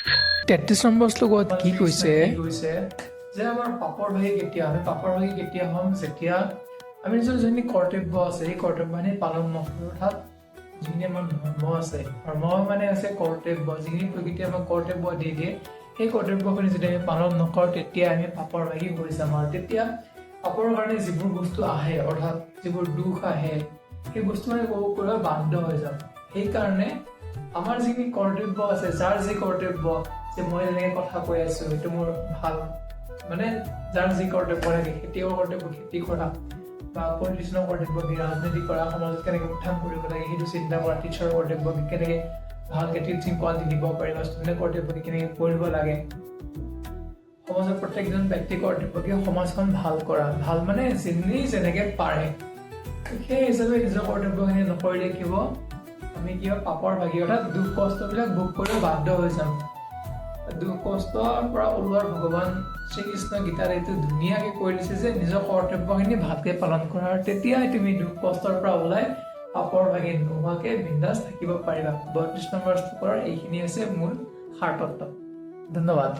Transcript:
33 number শ্লোকত কি কৈছে যে আমাৰ পাপৰ ভাগি কেতিয়া আমি পাপৰ ভাগি কেতিয়া হ'ম যেতিয়া আমি নিজৰ যিখিনি কৰ্তব্য আছে সেই কৰ্তব্যখিনি পালন নকৰোঁ অৰ্থাৎ যিখিনি আমাৰ ধৰ্ম আছে ধৰ্ম মানে আছে কৰ্তব্য যিখিনি প্ৰকৃতিয়ে আমাক কৰ্তব্য দি দিয়ে সেই কৰ্তব্যখিনি যদি আমি পালন নকৰোঁ তেতিয়া আমি পাপৰ ভাগি হৈ যাম আৰু তেতিয়া পাপৰ কাৰণে যিবোৰ বস্তু আহে অৰ্থাৎ যিবোৰ দুখ আহে সেই বস্তু মানে উপভোগ কৰিব বাধ্য হৈ যাম সেইকাৰণে আমাৰ যিখিনি কৰ্তব্য আছে যাৰ যি কৰ্তব্য যে মই যেনেকৈ কথা কৈ আছোঁ সেইটো মোৰ ভাল মানে যাৰ যি কৰ্তব্য থাকে খেতিয়কৰ কৰ্তব্য খেতি কৰা বা পলিটিচিয়ানৰ কৰ্তব্য কি ৰাজনীতি কৰা সমাজত কেনেকৈ উত্থান কৰিব লাগে সেইটো চিন্তা কৰা টিচাৰৰ কৰ্তব্য কি কেনেকৈ ভালকৈ টিচিং কোৱালিটি দিব পাৰি বা ষ্টুডেণ্টৰ কৰ্তব্য কি কেনেকৈ পঢ়িব লাগে সমাজৰ প্ৰত্যেকজন ব্যক্তিৰ কৰ্তব্য কি সমাজখন ভাল কৰা ভাল মানে যিনি যেনেকৈ পাৰে সেই হিচাপে নিজৰ কৰ্তব্যখিনি নকৰিলে কি হ'ব আমি কি হয় পাপৰ ভাগি অৰ্থাৎ দুখ কষ্টবিলাক ভোগ কৰিব বাধ্য হৈ যাম দুখ কষ্টৰ পৰা ওলোৱাৰ ভগৱান শ্ৰীকৃষ্ণ গীতাত এইটো ধুনীয়াকৈ কৈ দিছে যে নিজৰ কৰ্তব্যখিনি ভালকৈ পালন কৰা আৰু তেতিয়াই তুমি দুখ কষ্টৰ পৰা ওলাই পাপৰ ভাগি নোহোৱাকৈ বিন্দাছ থাকিব পাৰিবা 32 নম্বৰ শ্লোকৰ এইখিনি হৈছে মূল সাৰতত্ত্ব ধন্যবাদ